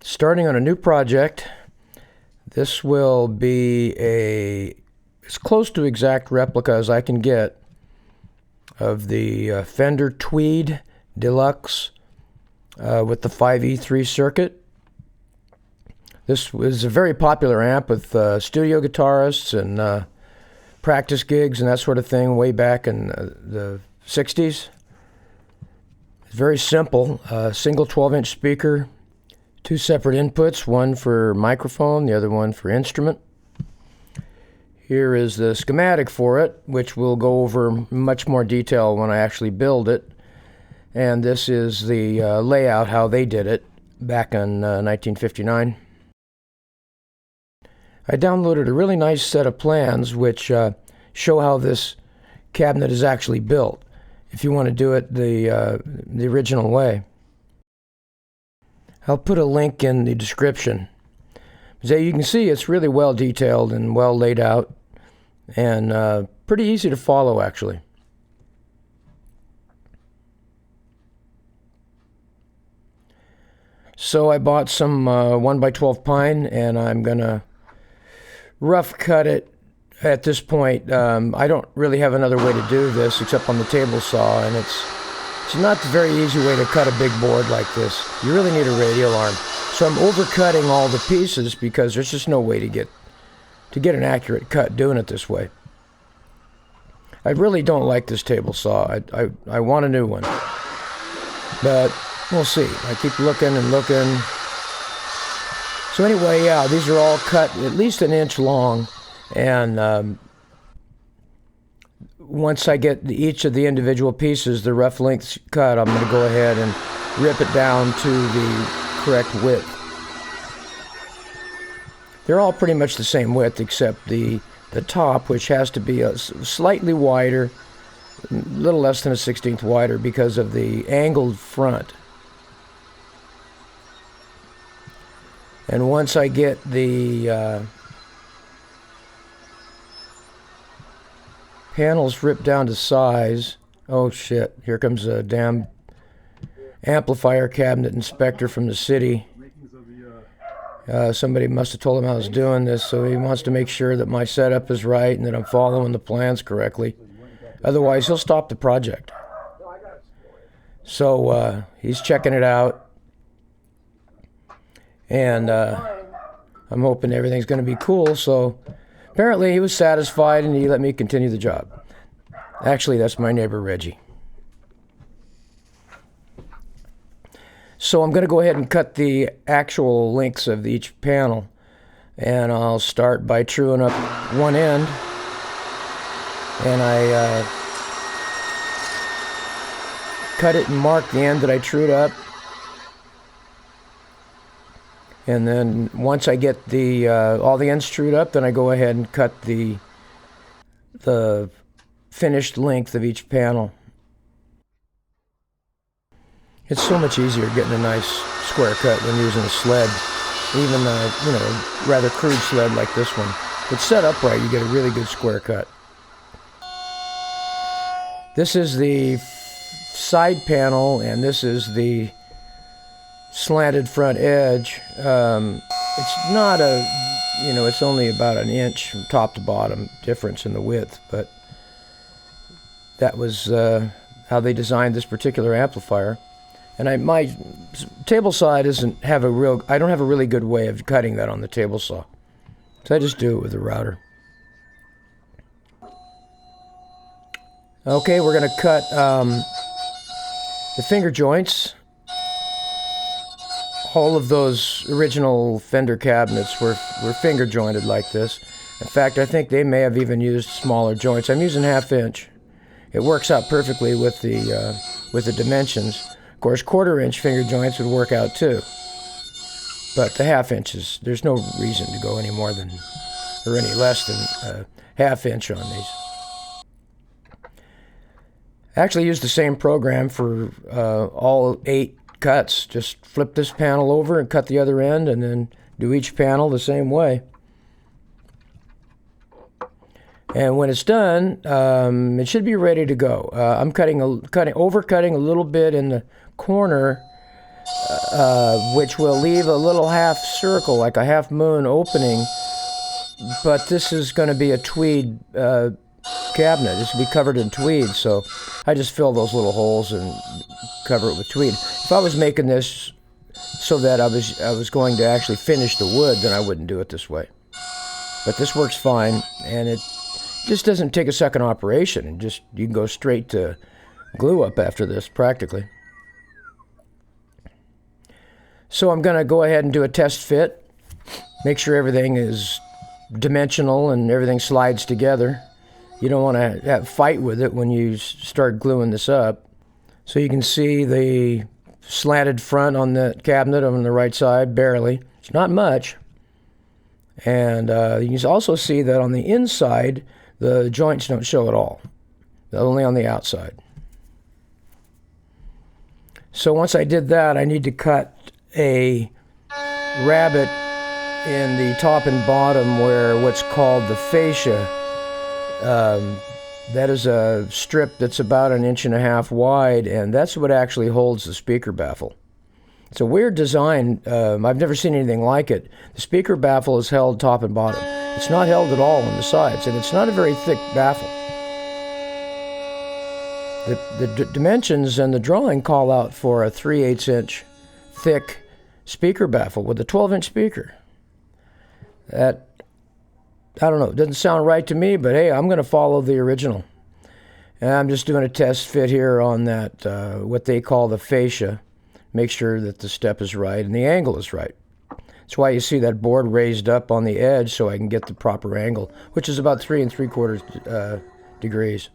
Starting on a new project. This will be as close to exact replica as I can get of the Fender Tweed Deluxe with the 5E3 circuit. This was a very popular amp with studio guitarists and practice gigs and that sort of thing way back in the 60s. It's very simple. Single 12-inch speaker, two separate inputs, one for microphone, the other one for instrument. Here is the schematic for it, which we'll go over much more detail when I actually build it. And this is the layout, how they did it back in 1959. I downloaded a really nice set of plans which show how this cabinet is actually built, if you want to do it the original way. I'll put a link in the description. So you can see it's really well detailed and well laid out, and pretty easy to follow actually. So I bought some 1x12 pine, and I'm gonna rough cut it at this point. I don't really have another way to do this except on the table saw, and it's not a very easy way to cut a big board like this. You really need a radial arm. So I'm overcutting all the pieces because there's just no way to get an accurate cut doing it this way. I really don't like this table saw. I want a new one, but we'll see. I keep looking and looking. So anyway, yeah, these are all cut at least an inch long, and once I get each of the individual pieces, the rough lengths cut, I'm going to go ahead and rip it down to the correct width. They're all pretty much the same width except the top, which has to be slightly wider, a little less than a 1/16 wider because of the angled front. And once I get the panels ripped down to size, oh shit, here comes a damn amplifier cabinet inspector from the city. Somebody must have told him I was doing this, so he wants to make sure that my setup is right and that I'm following the plans correctly. Otherwise, he'll stop the project. So he's checking it out, and I'm hoping everything's going to be cool. So apparently he was satisfied and he let me continue the job. Actually, that's my neighbor Reggie. So I'm going to go ahead and cut the actual lengths of each panel, and I'll start by truing up one end, and I cut it and mark the end that I trued up. And then once I get the all the ends trued up, then I go ahead and cut the finished length of each panel. It's so much easier getting a nice square cut when using a sled, even a rather crude sled like this one. If it's set up right, you get a really good square cut. This is the side panel, and this is the slanted front edge. It's not it's only about an inch from top to bottom difference in the width, but that was how they designed this particular amplifier. And my table saw I don't have a really good way of cutting that on the table saw, so I just do it with a router. Okay, we're going to cut the finger joints. All of those original Fender cabinets were finger jointed like this. In fact, I think they may have even used smaller joints. I'm using 1/2 inch. It works out perfectly with the dimensions. Of course, 1/4 inch finger joints would work out too. But the 1/2 inches, there's no reason to go any more than, or any less than 1/2 inch on these. I actually used the same program for all 8 cuts. Just flip this panel over and cut the other end, and then do each panel the same way. And when it's done, it should be ready to go. I'm overcutting a little bit in the corner which will leave a little half circle, like a half moon opening. But this is going to be a tweed cabinet. This will be covered in tweed, so I just fill those little holes and cover it with tweed. If I was making this so that I was going to actually finish the wood, then I wouldn't do it this way. But this works fine, and it just doesn't take a second operation. And just you can go straight to glue up after this, practically. So I'm going to go ahead and do a test fit. Make sure everything is dimensional and everything slides together. You don't want to fight with it when you start gluing this up. So you can see the slanted front on the cabinet on the right side, barely. It's not much. And you can also see that on the inside, the joints don't show at all. They're only on the outside. So once I did that, I need to cut a rabbet in the top and bottom where what's called the fascia. That is a strip that's about 1.5 inches wide, and that's what actually holds the speaker baffle. It's a weird design. I've never seen anything like it. The speaker baffle is held top and bottom. It's not held at all on the sides, and it's not a very thick baffle. The dimensions and the drawing call out for a 3/8 inch thick speaker baffle with a 12-inch speaker. That, I don't know, it doesn't sound right to me, but hey, I'm going to follow the original. And I'm just doing a test fit here on that, what they call the fascia. Make sure that the step is right and the angle is right. That's why you see that board raised up on the edge so I can get the proper angle, which is about 3 3/4 degrees.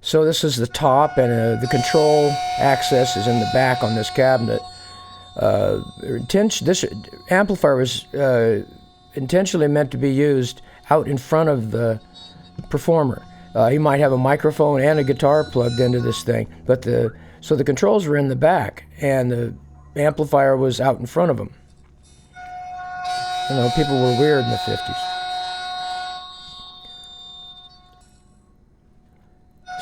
So this is the top, and the control access is in the back on this cabinet. This amplifier was intentionally meant to be used out in front of the performer. He might have a microphone and a guitar plugged into this thing, but so the controls were in the back, and the amplifier was out in front of him. You know, people were weird in the 50s.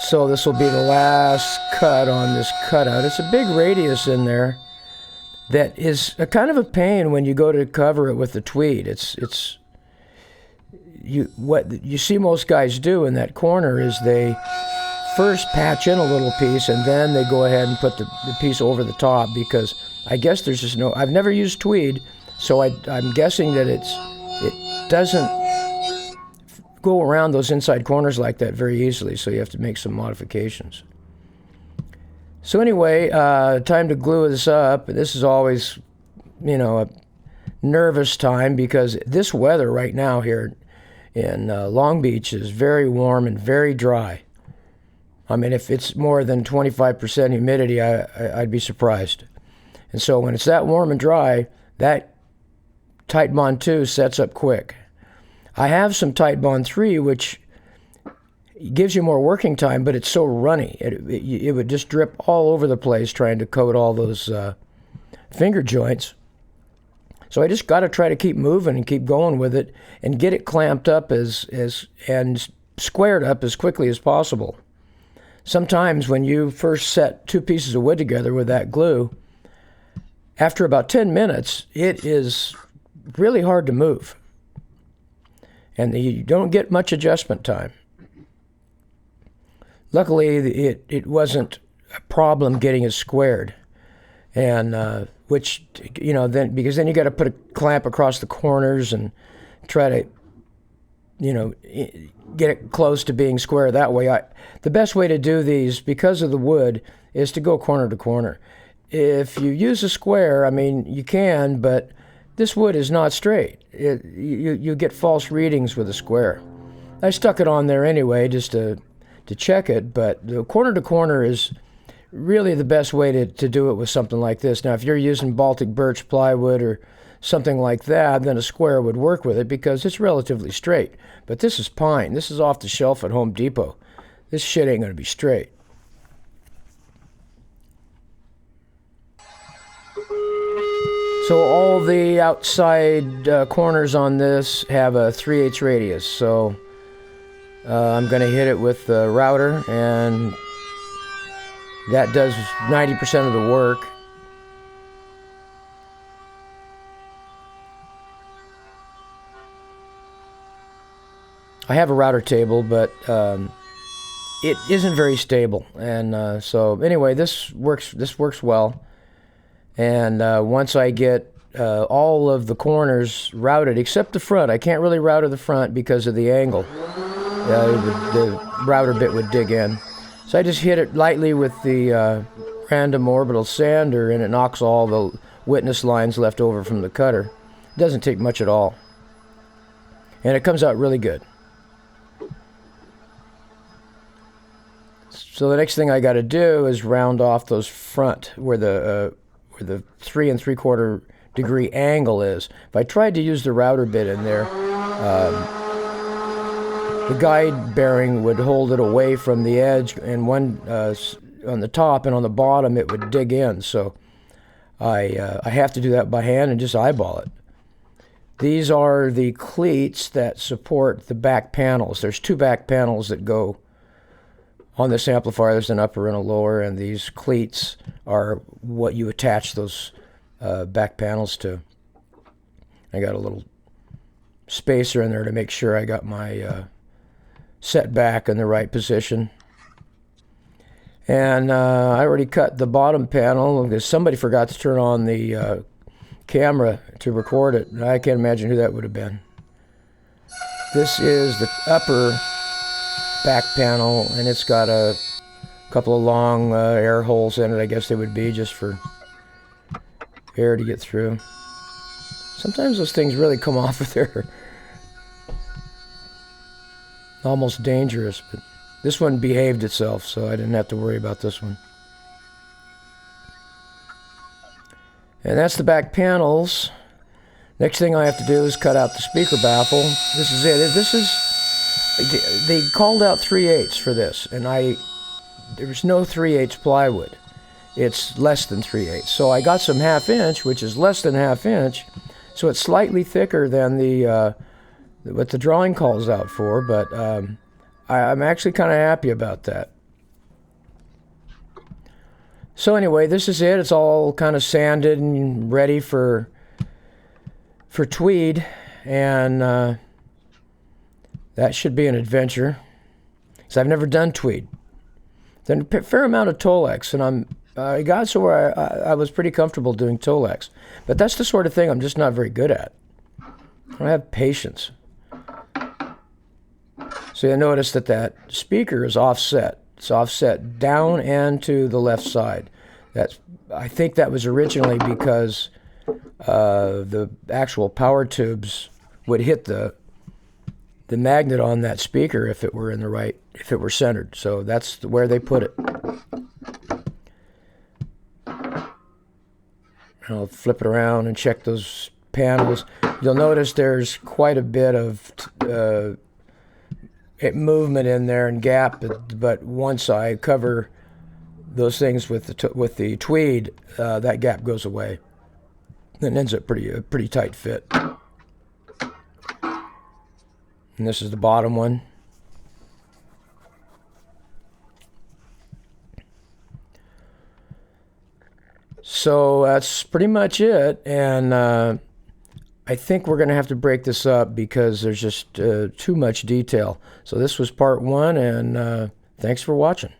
So this will be the last cut on this cutout. It's a big radius in there that is a kind of a pain when you go to cover it with the tweed. What you see most guys do in that corner is they first patch in a little piece and then they go ahead and put the piece over the top, because I guess there's just no, I've never used tweed, so I'm guessing that it doesn't go around those inside corners like that very easily, so you have to make some modifications. So anyway, time to glue this up. This is always, you know, a nervous time, because this weather right now here in Long Beach is very warm and very dry. I mean, if it's more than 25% humidity, I'd be surprised. And so when it's that warm and dry, that Tight Bond 2 sets up quick. I have some Tight Bond 3, which gives you more working time, but it's so runny. It would just drip all over the place trying to coat all those finger joints. So I just got to try to keep moving and keep going with it and get it clamped up and squared up as quickly as possible. Sometimes when you first set two pieces of wood together with that glue, after about 10 minutes, it is really hard to move. And you don't get much adjustment time. Luckily, it wasn't a problem getting it squared. And which, you know, because then you got to put a clamp across the corners and try to, you know, get it close to being square that way. The best way to do these, because of the wood, is to go corner to corner. If you use a square, I mean, you can, but this wood is not straight. You get false readings with a square. I stuck it on there anyway just to check it, but the corner to corner is really the best way to do it with something like this. Now, if you're using Baltic birch plywood or something like that, then a square would work with it because it's relatively straight. But this is pine. This is off the shelf at Home Depot. This shit ain't going to be straight. So all the outside corners on this have a 3/8 radius. So I'm going to hit it with the router and That does 90% of the work. I have a router table, but it isn't very stable, and so anyway, this works well. And once I get all of the corners routed, except the front, I can't really router the front because of the angle. The router bit would dig in, so I just hit it lightly with the random orbital sander, and it knocks all the witness lines left over from the cutter. It doesn't take much at all, and it comes out really good. So the next thing I got to do is round off those front where the 3 3/4 degree angle is. If I tried to use the router bit in there, the guide bearing would hold it away from the edge, and one on the top and on the bottom it would dig in. So I have to do that by hand and just eyeball it. These are the cleats that support the back panels. There's 2 back panels that go on this amplifier. There's an upper and a lower, and these cleats are what you attach those back panels to. I got a little spacer in there to make sure I got my set back in the right position. And I already cut the bottom panel because somebody forgot to turn on the camera to record it. I can't imagine who that would have been. This is the upper back panel, and it's got a couple of long air holes in it. I guess they would be just for air to get through. Sometimes those things really come off with their almost dangerous, but this one behaved itself, so I didn't have to worry about this one. And that's the back panels. Next thing I have to do is cut out the speaker baffle. This is it. They called out 3/8 for this, and there's no 3/8 plywood. It's less than 3/8. So I got some 1/2 inch, which is less than 1/2 inch. So it's slightly thicker than what the drawing calls out for, but I'm actually kind of happy about that. So anyway, this is it. It's all kind of sanded and ready for tweed, and that should be an adventure, because I've never done tweed. Done a fair amount of Tolex, and I got so where I was pretty comfortable doing Tolex, but that's the sort of thing I'm just not very good at. I don't have patience. So you'll notice that speaker is offset. It's offset down and to the left side. I think that was originally because the actual power tubes would hit the magnet on that speaker if it were if it were centered. So that's where they put it. I'll flip it around and check those panels. You'll notice there's quite a bit of movement in there and gap, but once I cover those things with the tweed, that gap goes away. It ends up a pretty tight fit. And this is the bottom one. So that's pretty much it, and I think we're going to have to break this up because there's just too much detail. So this was part 1, and thanks for watching.